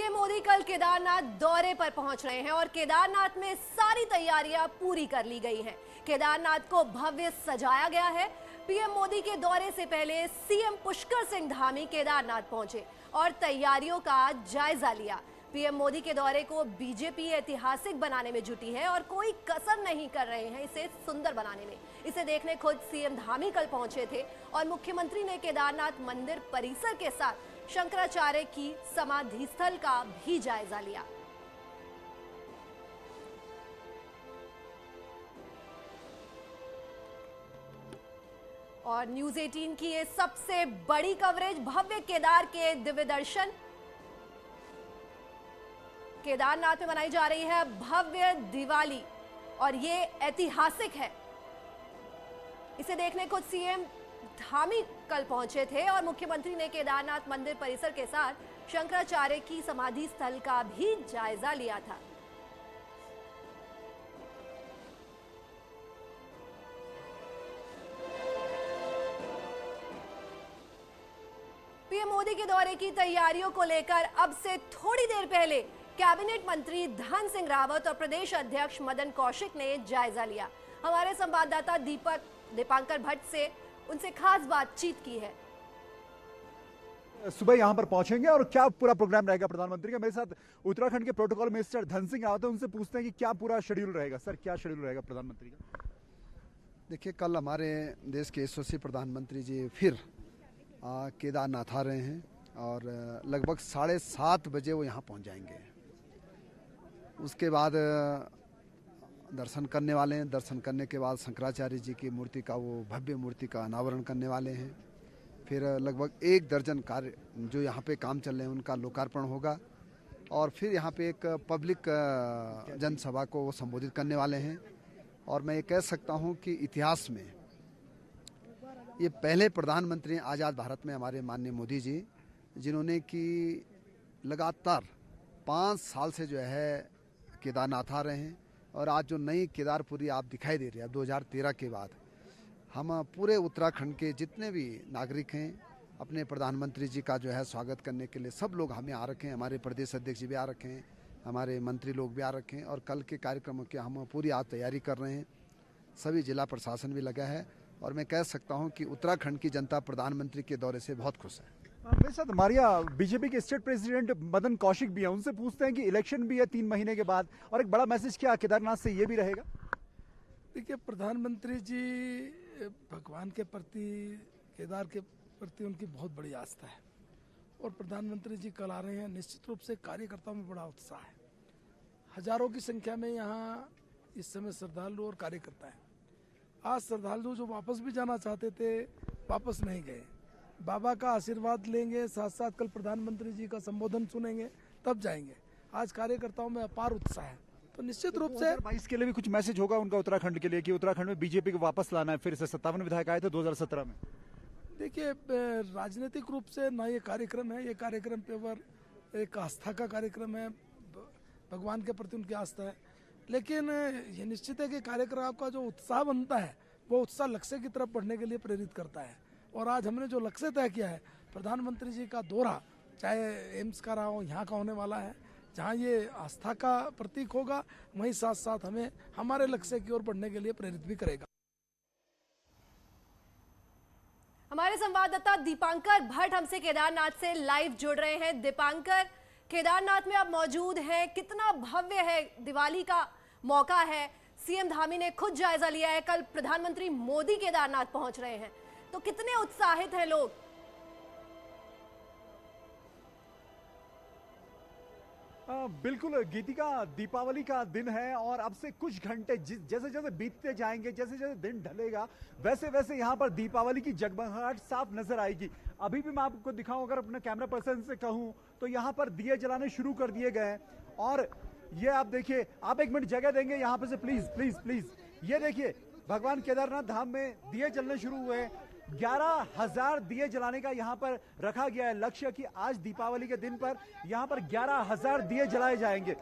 PM Modi कल केदारनाथ दौरे पर पहुंच रहे हैं और केदारनाथ में सारी तैयारियां पूरी कर ली गई हैं। केदारनाथ को भव्य सजाया गया है। पीएम मोदी के दौरे से पहले सीएम पुष्कर सिंह धामी केदारनाथ पहुंचे और तैयारियों का जायजा लिया। पीएम मोदी के दौरे को बीजेपी ऐतिहासिक बनाने में जुटी है और कोई कसर नहीं कर रहे हैं इसे सुंदर बनाने में। इसे देखने खुद सीएम धामी कल पहुंचे थे और मुख्यमंत्री ने केदारनाथ मंदिर परिसर के साथ शंकराचार्य की समाधि स्थल का भी जायजा लिया। और न्यूज 18 की ये सबसे बड़ी कवरेज, भव्य केदार के दिव्य दर्शन। केदारनाथ में मनाई जा रही है भव्य दिवाली और ये ऐतिहासिक है। इसे देखने खुद सीएम धामी कल पहुंचे थे और मुख्यमंत्री ने केदारनाथ मंदिर परिसर के साथ शंकराचार्य की समाधि स्थल का भी जायजा लिया था। पीएम मोदी के दौरे की तैयारियों को लेकर अब से थोड़ी देर पहले कैबिनेट मंत्री धन सिंह रावत और प्रदेश अध्यक्ष मदन कौशिक ने जायजा लिया। हमारे संवाददाता दीपांकर भट्ट से उनसे खास बातचीत की है। सुबह यहां पर पहुंचेंगे और क्या पूरा प्रोग्राम रहेगा प्रधानमंत्री का। मेरे साथ उत्तराखंड के प्रोटोकॉल मिनिस्टर धन सिंह रावत, उनसे पूछते हैं कि क्या पूरा शेड्यूल रहेगा। सर, क्या शेड्यूल रहेगा प्रधानमंत्री का? देखिए, कल हमारे देश के यशस्वी प्रधानमंत्री जी फिर केदारनाथ आ रहे हैं और लगभग 7:30 बजे वो यहाँ पहुँच जाएंगे। उसके बाद दर्शन करने वाले हैं। दर्शन करने के बाद शंकराचार्य जी की मूर्ति का, वो भव्य मूर्ति का अनावरण करने वाले हैं। फिर लगभग 1 दर्जन कार्य जो यहाँ पे काम चल रहे हैं उनका लोकार्पण होगा और फिर यहाँ पे एक पब्लिक जनसभा को वो संबोधित करने वाले हैं। और मैं ये कह सकता हूँ कि इतिहास में ये पहले प्रधानमंत्री आज़ाद भारत में हमारे माननीय मोदी जी, जिन्होंने कि लगातार 5 साल से जो है केदारनाथ आ रहे हैं। और आज जो नई केदारपुरी आप दिखाई दे रही है 2013 के बाद, हम पूरे उत्तराखंड के जितने भी नागरिक हैं अपने प्रधानमंत्री जी का जो है स्वागत करने के लिए सब लोग हमें आ रखे हैं। हमारे प्रदेश अध्यक्ष जी भी आ रखे हैं, हमारे मंत्री लोग भी आ रखे हैं और कल के कार्यक्रमों की हम पूरी आज तैयारी कर रहे हैं। सभी जिला प्रशासन भी लगा है और मैं कह सकता हूं कि उत्तराखंड की जनता प्रधानमंत्री के दौरे से बहुत खुश है। मेरे साथ हमारे बीजेपी के स्टेट प्रेसिडेंट मदन कौशिक भी हैं, उनसे पूछते हैं कि इलेक्शन भी है 3 महीने के बाद और एक बड़ा मैसेज क्या केदारनाथ से ये भी रहेगा। देखिए, प्रधानमंत्री जी भगवान के प्रति, केदार के प्रति उनकी बहुत बड़ी आस्था है और प्रधानमंत्री जी कल आ रहे हैं। निश्चित रूप से कार्यकर्ताओं में बड़ा उत्साह है। हजारों की संख्या में यहाँ इस समय श्रद्धालु और कार्यकर्ता हैं। आज श्रद्धालु जो वापस भी जाना चाहते थे वापस नहीं गए, बाबा का आशीर्वाद लेंगे, साथ साथ कल प्रधानमंत्री जी का संबोधन सुनेंगे, तब जाएंगे। आज कार्यकर्ताओं में अपार उत्साह है। तो निश्चित रूप से 2022 के लिए भी कुछ मैसेज होगा उनका उत्तराखंड के लिए कि उत्तराखंड में बीजेपी को वापस लाना है। फिर से 57 विधायक आए थे 2017 में। देखिए, राजनीतिक रूप से ना ये कार्यक्रम है, ये कार्यक्रम केवल एक आस्था का कार्यक्रम है, भगवान के प्रति उनकी आस्था है। लेकिन ये निश्चित है कि कार्यक्रम का जो उत्साह बनता है वो उत्साह लक्ष्य की तरफ बढ़ने के लिए प्रेरित करता है। और आज हमने जो लक्ष्य तय किया है, प्रधानमंत्री जी का दौरा चाहे एम्स का रहा हो, यहाँ का होने वाला है, जहाँ ये आस्था का प्रतीक होगा, वहीं साथ साथ हमें हमारे लक्ष्य की ओर बढ़ने के लिए प्रेरित भी करेगा। हमारे संवाददाता दीपांकर भट्ट हमसे केदारनाथ से लाइव जुड़ रहे हैं। दीपांकर, केदारनाथ में आप मौजूद हैं, कितना भव्य है, दिवाली का मौका है, सीएम धामी ने खुद जायजा लिया है, कल प्रधानमंत्री मोदी केदारनाथ पहुंच रहे हैं, तो कितने उत्साहित हैं लोग? बिल्कुल गीतिका, दीपावली का दिन है और अब से कुछ घंटे जैसे जैसे बीतते जाएंगे, जैसे जैसे दिन ढलेगा, वैसे वैसे यहाँ पर दीपावली की जगमगाहट साफ नजर आएगी। अभी भी मैं आपको दिखाऊं, अगर अपने कैमरा पर्सन से कहूं तो यहाँ पर दिए जलाने शुरू कर दिए गए हैं। और ये आप देखिए, आप 1 मिनट जगह देंगे यहाँ पर से प्लीज प्लीज प्लीज। ये देखिए, भगवान केदारनाथ धाम में दिए जलने शुरू हुए। 11,000 दिए जलाने का यहाँ पर रखा गया है लक्ष्य कि आज दीपावली के दिन पर यहाँ पर 11,000 दिए जलाए जाएंगे।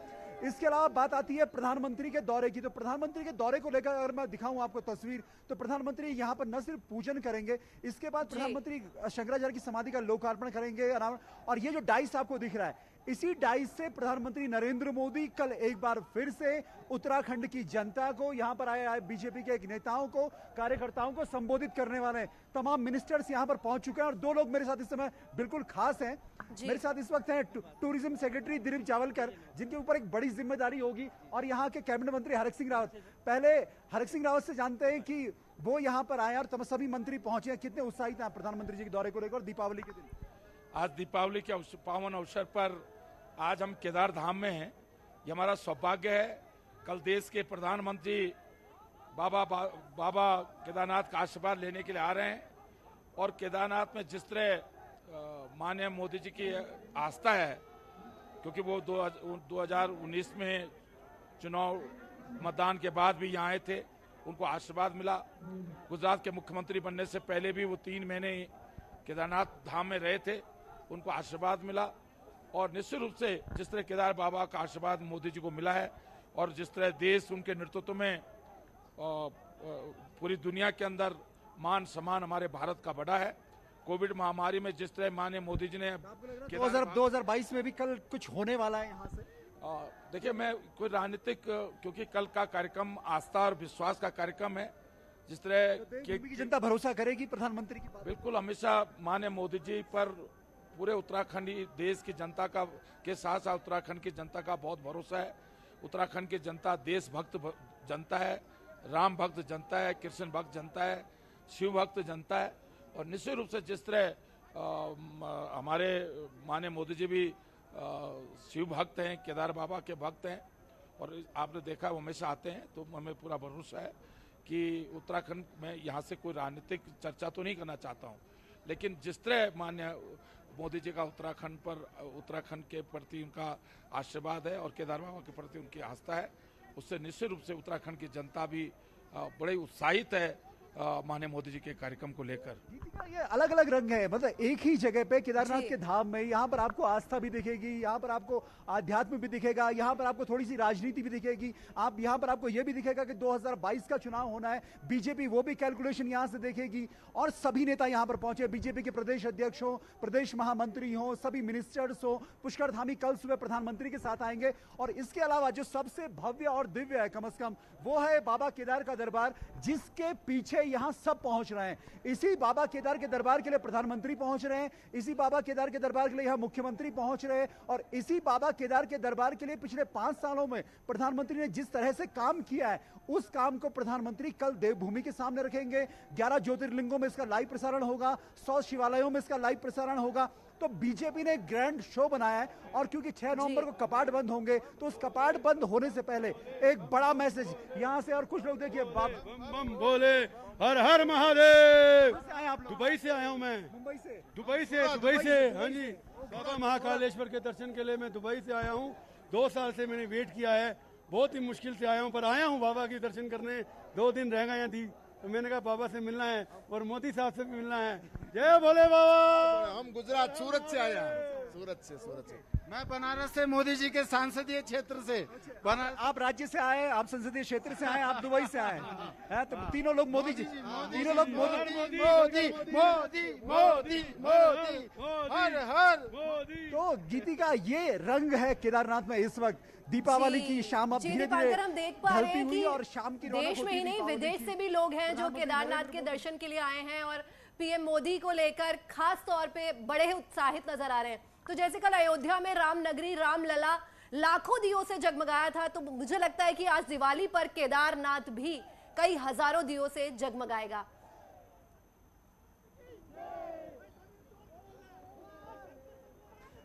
इसके अलावा बात आती है प्रधानमंत्री के दौरे की। तो प्रधानमंत्री के दौरे को लेकर अगर मैं दिखाऊं आपको तस्वीर, तो प्रधानमंत्री यहाँ पर न सिर्फ पूजन करेंगे, इसके बाद प्रधानमंत्री शंकराचार्य की समाधि का लोकार्पण करेंगे। और ये जो डाइस आपको दिख रहा है, इसी डाइस से प्रधानमंत्री नरेंद्र मोदी कल एक बार फिर से उत्तराखंड की जनता को, यहां पर आए बीजेपी के नेताओं को, कार्यकर्ताओं को संबोधित करने वाले हैं। तमाम मिनिस्टर्स यहां पर पहुंच चुके हैं और दो लोग मेरे साथ इस समय बिल्कुल खास हैं। मेरे साथ इस वक्त हैं टूरिज्म सेक्रेटरी दिलीप जावलकर, जिनके ऊपर एक बड़ी जिम्मेदारी होगी, और यहाँ के कैबिनेट मंत्री हरक सिंह रावत। पहले हरक सिंह रावत से जानते हैं कि वो यहाँ पर आए और सभी मंत्री पहुंचे हैं, कितने उत्साहित हैं प्रधानमंत्री जी के दौरे को लेकर दीपावली के दिन? आज दीपावली के पावन अवसर पर आज हम केदार धाम में हैं। ये हमारा सौभाग्य है। कल देश के प्रधानमंत्री बाबा केदारनाथ का आशीर्वाद लेने के लिए आ रहे हैं, और केदारनाथ में जिस तरह माननीय मोदी जी की आस्था है, क्योंकि वो 2019 में चुनाव मतदान के बाद भी यहाँ आए थे, उनको आशीर्वाद मिला। गुजरात के मुख्यमंत्री बनने से पहले भी वो 3 महीने केदारनाथ धाम में रहे थे, उनको आशीर्वाद मिला। और निश्चित रूप से जिस तरह केदार बाबा का आशीर्वाद मोदी जी को मिला है, और जिस तरह देश उनके नेतृत्व में पूरी दुनिया के अंदर मान सम्मान हमारे भारत का बढ़ा है। कोविड महामारी में जिस तरह माननीय मोदी जी ने 2022 में भी कल कुछ होने वाला है यहाँ से? देखिए, मैं कोई राजनीतिक, क्योंकि कल का कार्यक्रम आस्था और विश्वास का कार्यक्रम है। जिस तरह की जनता भरोसा करेगी प्रधानमंत्री की बात? बिल्कुल, हमेशा माननीय मोदी जी पर पूरे उत्तराखंडी देश की जनता का के साथ साथ उत्तराखंड की जनता का बहुत भरोसा है। उत्तराखंड की जनता देशभक्त जनता है, राम भक्त जनता है, कृष्ण भक्त जनता है, शिव भक्त जनता है। और निश्चित रूप से जिस तरह हमारे माननीय मोदी जी भी शिव भक्त हैं, केदार बाबा के भक्त हैं, और आपने देखा वो हमेशा आते हैं, तो हमें पूरा भरोसा है कि उत्तराखंड में यहाँ से कोई राजनीतिक चर्चा तो नहीं करना चाहता हूँ, लेकिन जिस तरह माननीय मोदी जी का उत्तराखंड के प्रति उनका आशीर्वाद है और केदार बाबा के प्रति उनकी आस्था है, उससे निश्चित रूप से उत्तराखंड की जनता भी बड़े उत्साहित है माननीय मोदी जी के कार्यक्रम को लेकर। ये अलग अलग रंग है, मतलब एक ही जगह पे केदारनाथ के धाम में, यहाँ पर आपको आस्था भी दिखेगी, यहाँ पर आपको आध्यात्म भी दिखेगा, यहाँ पर आपको थोड़ी सी राजनीति भी दिखेगी। आप यहाँ पर आपको ये भी दिखेगा कि 2022 का चुनाव होना है, बीजेपी वो भी कैलकुलेशन यहाँ से देखेगी। और सभी नेता यहाँ पर पहुंचे, बीजेपी के प्रदेश अध्यक्ष हो, प्रदेश महामंत्री हो, सभी मिनिस्टर्स हो। पुष्कर धामी कल सुबह प्रधानमंत्री के साथ आएंगे। और इसके अलावा जो सबसे भव्य और दिव्य है कम से कम, वो है बाबा केदार का दरबार, जिसके पीछे यहां सब पहुंच रहे हैं। इसी बाबा केदार के दरबार के लिए प्रधानमंत्री पहुंच रहे हैं, इसी बाबा केदार के दरबार के लिए यहां मुख्यमंत्री पहुंच रहे हैं। और इसी बाबा केदार के दरबार के लिए पिछले 5 सालों में प्रधानमंत्री ने जिस तरह से काम किया है, उस काम को प्रधानमंत्री कल देवभूमि के सामने रखेंगे। 11 ज्योतिर्लिंगों में इसका लाइव प्रसारण होगा, 100 शिवालयों में इसका लाइव प्रसारण होगा। तो बीजेपी ने ग्रैंड शो बनाया है। और क्योंकि 6 नवंबर को कपाट बंद होंगे, तो उस कपाट बंद होने से पहले एक बड़ा मैसेज यहां से, और कुछ लोग देखिए बम बम बोले, हर हर महादेव। आए आप लोग? दुबई से आया हूं मैं। मुंबई से? दुबई से हाँ जी, बाबा महाकालेश्वर के दर्शन के लिए मैं दुबई से आया हूं। 2 साल से मैंने वेट किया है, बहुत ही मुश्किल से आया हूं, पर आया हूं बाबा के दर्शन करने। 2 दिन रह गए थी, तो मैंने कहा बाबा से मिलना है और मोदी साहब से भी मिलना है। जय भोले बाबा। हम गुजरात सूरत से आए हैं, सूरत से। मैं बनारस से, मोदी जी के संसदीय क्षेत्र से। आप राज्य से आए, आप संसदीय क्षेत्र से आए, आप दुबई से आए हैं, तो तीनों लोग मोदी जी, तीनों लोग मोदी हर हर। तो गीती का ये रंग है केदारनाथ में इस वक्त। दीपावली की शाम अब धीरे धीरे हम देख पा रहे हैं कि और शाम की देश में ही नहीं, विदेश से भी लोग हैं जो केदारनाथ के दर्शन के लिए आए हैं और पीएम मोदी को लेकर खास तौर पे बड़े उत्साहित नजर आ रहे हैं। तो जैसे कल अयोध्या में रामनगरी रामलला लाखों दियों से जगमगाया था, तो मुझे लगता है कि आज दिवाली पर केदारनाथ भी कई हजारों दियों से जगमगाएगा।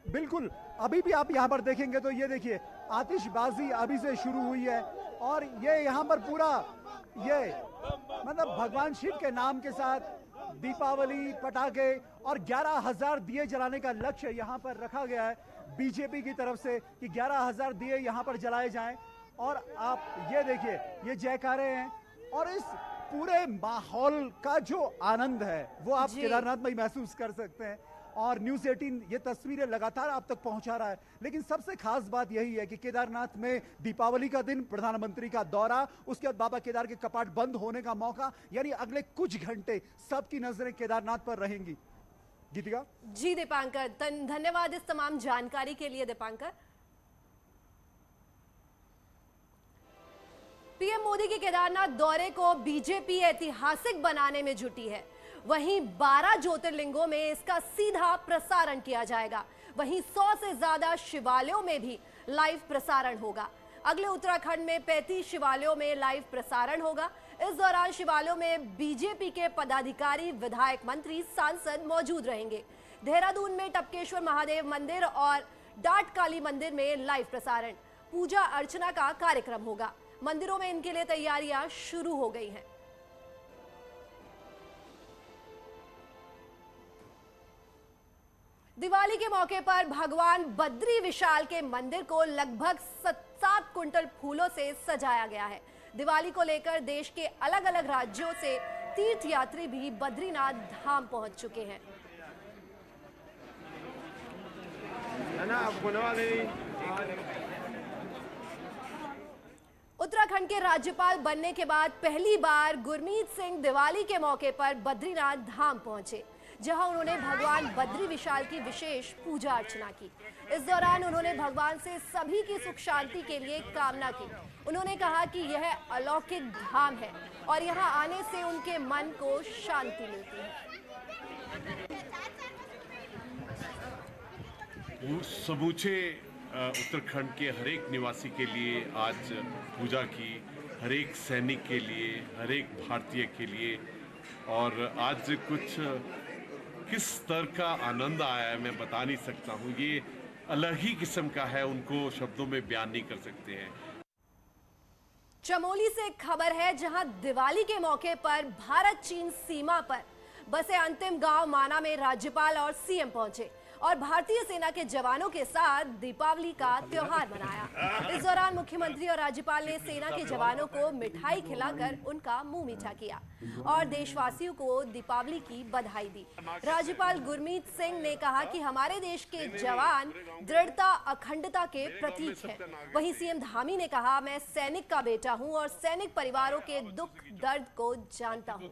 बिल्कुल, अभी भी आप यहाँ पर देखेंगे तो ये देखिए आतिशबाजी अभी से शुरू हुई है, और ये यहाँ पर पूरा ये मतलब भगवान शिव के नाम के साथ दीपावली, पटाखे और 11,000 दिए जलाने का लक्ष्य यहाँ पर रखा गया है बीजेपी की तरफ से कि 11,000 दिए यहाँ पर जलाए जाएं। और आप ये देखिए, ये जयकारे हैं, और इस पूरे माहौल का जो आनंद है वो आप केदारनाथ में ही महसूस कर सकते हैं। और न्यूज़ 18 ये तस्वीरें लगातार आप तक पहुंचा रहा है। लेकिन सबसे खास बात यही है कि केदारनाथ में दीपावली का दिन, प्रधानमंत्री का दौरा, उसके बाद बाबा केदार के कपाट बंद होने का मौका, यानी अगले कुछ घंटे सबकी नजरें केदारनाथ पर रहेंगी। गीतिका। जी दीपांकर, धन्यवाद इस तमाम जानकारी के लिए दीपांकर। पीएम मोदी के केदारनाथ दौरे को बीजेपी ऐतिहासिक बनाने में जुटी है। वहीं 12 ज्योतिर्लिंगों में इसका सीधा प्रसारण किया जाएगा। वहीं 100 से ज्यादा शिवालयों में भी लाइव प्रसारण होगा। अगले उत्तराखंड में 35 शिवालयों में लाइव प्रसारण होगा। इस दौरान शिवालयों में बीजेपी के पदाधिकारी, विधायक, मंत्री, सांसद मौजूद रहेंगे। देहरादून में टपकेश्वर महादेव मंदिर और डाट काली मंदिर में लाइव प्रसारण, पूजा अर्चना का कार्यक्रम होगा। मंदिरों में इनके लिए तैयारियां शुरू हो गई हैं। दिवाली के मौके पर भगवान बद्री विशाल के मंदिर को लगभग 7 कुंटल फूलों से सजाया गया है। दिवाली को लेकर देश के अलग अलग राज्यों से तीर्थयात्री भी बद्रीनाथ धाम पहुंच चुके हैं। उत्तराखंड के राज्यपाल बनने के बाद पहली बार गुरमीत सिंह दिवाली के मौके पर बद्रीनाथ धाम पहुंचे, जहां उन्होंने भगवान बद्री विशाल की विशेष पूजा अर्चना की। इस दौरान उन्होंने भगवान से सभी की सुख शांति के लिए कामना की। उन्होंने कहा कि यह अलौकिक धाम है और यहां आने से उनके मन को शांति मिलती है। समूचे उत्तराखंड के हर एक निवासी के लिए आज पूजा की, हर एक सैनिक के लिए, हर एक भारतीय के लिए, और आज कुछ किस स्तर का आनंद आया है मैं बता नहीं सकता हूँ। ये अलग ही किस्म का है, उनको शब्दों में बयान नहीं कर सकते हैं। चमोली से एक खबर है, जहां दिवाली के मौके पर भारत चीन सीमा पर बसे अंतिम गांव माना में राज्यपाल और सीएम पहुंचे और भारतीय सेना के जवानों के साथ दीपावली का त्योहार मनाया। इस दौरान मुख्यमंत्री और राज्यपाल ने सेना के जवानों को मिठाई खिलाकर उनका मुंह मीठा किया और देशवासियों को दीपावली की बधाई दी। राज्यपाल गुरमीत सिंह ने कहा कि हमारे देश के जवान दृढ़ता, अखंडता के प्रतीक हैं। वहीं सीएम धामी ने कहा, मैं सैनिक का बेटा हूं और सैनिक परिवारों के दुख दर्द को जानता हूं।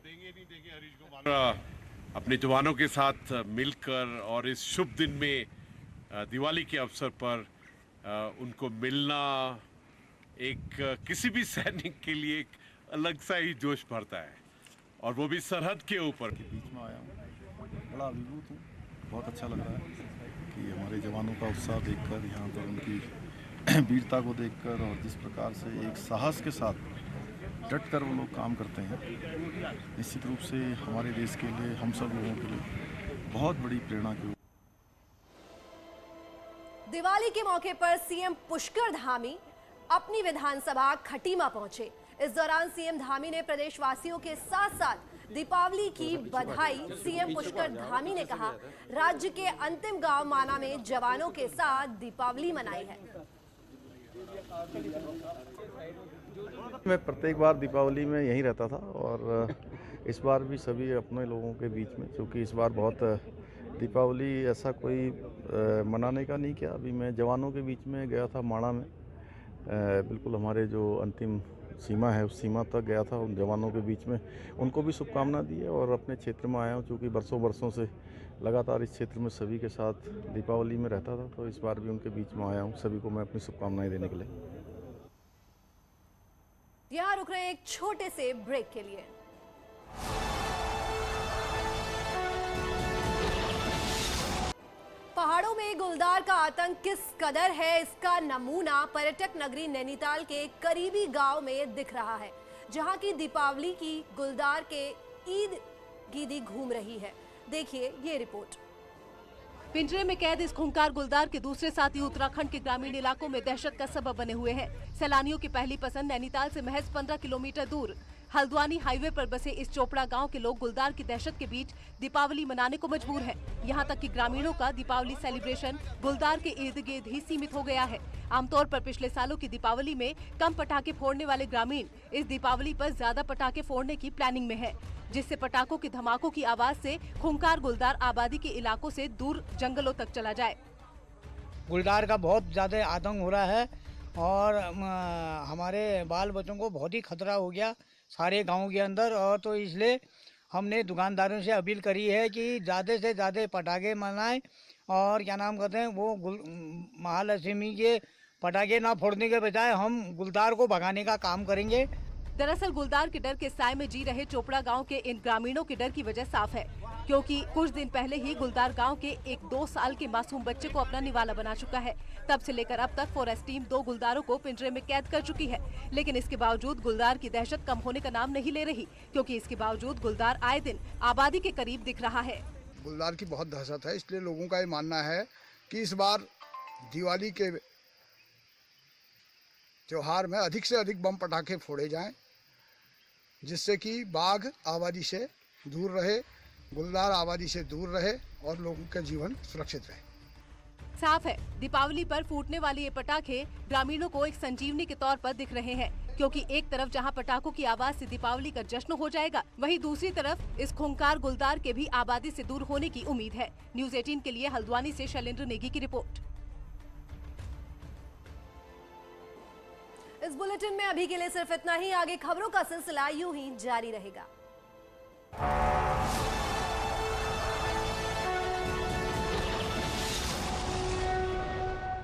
अपने जवानों के साथ मिलकर और इस शुभ दिन में दिवाली के अवसर पर उनको मिलना एक किसी भी सैनिक के लिए एक अलग सा ही जोश भरता है, और वो भी सरहद के ऊपर। बीच में आया हूँ, बड़ा अभिभूत हूँ। बहुत अच्छा लग रहा है कि हमारे जवानों का उत्साह देखकर, यहाँ पर उनकी वीरता को देखकर और जिस प्रकार से एक साहस के साथ डट कर वो लोग काम करते हैं, निश्चित रूप से हमारे देश के लिए, हम सब लोगों के लिए बहुत बड़ी प्रेरणा की। दिवाली के मौके पर सीएम पुष्कर धामी अपनी विधानसभा खटीमा पहुंचे। इस दौरान सीएम धामी ने प्रदेशवासियों के साथ साथ दीपावली की बधाई। सीएम पुष्कर धामी ने कहा, राज्य के अंतिम गांव माना में जवानों के साथ दीपावली मनाई है। मैं प्रत्येक बार दीपावली में यहीं रहता था और इस बार भी सभी अपने लोगों के बीच में, क्योंकि इस बार बहुत दीपावली ऐसा कोई मनाने का नहीं किया। अभी मैं जवानों के बीच में गया था, माणा में, बिल्कुल हमारे जो अंतिम सीमा है उस सीमा तक गया था, उन जवानों के बीच में उनको भी शुभकामना दी है और अपने क्षेत्र में आया हूँ, क्योंकि बरसों से लगातार इस क्षेत्र में सभी के साथ दीपावली में रहता था, तो इस बार भी उनके बीच में आया हूँ, सभी को मैं अपनी शुभकामनाएं देने के लिए। यहां रुक रहे हैं एक छोटे से ब्रेक के लिए। पहाड़ों में गुलदार का आतंक किस कदर है, इसका नमूना पर्यटक नगरी नैनीताल के करीबी गांव में दिख रहा है, जहां की दीपावली की गुलदार के ईद गिद्दी घूम रही है। देखिए ये रिपोर्ट। पिंजरे में कैद इस खूंखार गुलदार के दूसरे साथी उत्तराखंड के ग्रामीण इलाकों में दहशत का सबब बने हुए हैं। सैलानियों की पहली पसंद नैनीताल से महज 15 किलोमीटर दूर हल्द्वानी हाईवे पर बसे इस चोपड़ा गांव के लोग गुलदार की दहशत के बीच दीपावली मनाने को मजबूर हैं। यहां तक कि ग्रामीणों का दीपावली सेलिब्रेशन गुलदार के इर्द गिर्द ही सीमित हो गया है। आमतौर पर पिछले सालों की दीपावली में कम पटाखे फोड़ने वाले ग्रामीण इस दीपावली पर ज्यादा पटाखे फोड़ने की प्लानिंग में है, जिससे पटाखों की धमाकों की आवाज से खूंखार गुलदार आबादी के इलाकों से दूर जंगलों तक चला जाए। गुलदार का बहुत ज्यादा आतंक हो रहा है और हमारे बाल बच्चों को बहुत ही खतरा हो गया सारे गांव के अंदर, और तो इसलिए हमने दुकानदारों से अपील करी है कि ज़्यादा से ज़्यादा पटाखे मनाएं और क्या नाम कहते हैं वो महालक्ष्मी के पटाखे ना फोड़ने के बजाय हम गुलदार को भगाने का काम करेंगे। दरअसल गुलदार के डर के साए में जी रहे चोपड़ा गांव के इन ग्रामीणों के डर की वजह साफ है, क्योंकि कुछ दिन पहले ही गुलदार गांव के एक 2 साल के मासूम बच्चे को अपना निवाला बना चुका है। तब से लेकर अब तक फॉरेस्ट टीम 2 गुलदारों को पिंजरे में कैद कर चुकी है, लेकिन इसके बावजूद गुलदार की दहशत कम होने का नाम नहीं ले रही, क्योंकि इसके बावजूद गुलदार आए दिन आबादी के करीब दिख रहा है। गुलदार की बहुत दहशत है, इसलिए लोगों का ये मानना है कि इस बार दिवाली के त्योहार में अधिक से अधिक बम पटाखे फोड़े जाएं, जिससे कि बाघ आबादी से दूर रहे, गुलदार आबादी से दूर रहे और लोगों का जीवन सुरक्षित रहे। साफ है, दीपावली पर फूटने वाले ये पटाखे ग्रामीणों को एक संजीवनी के तौर पर दिख रहे हैं, क्योंकि एक तरफ जहां पटाखों की आवाज से दीपावली का जश्न हो जाएगा, वहीं दूसरी तरफ इस खूंखार गुलदार के भी आबादी से दूर होने की उम्मीद है। न्यूज़ 18 के लिए हल्द्वानी से शैलेंद्र नेगी की रिपोर्ट। इस बुलेटिन में अभी के लिए सिर्फ इतना ही। आगे खबरों का सिलसिला यूं ही जारी रहेगा।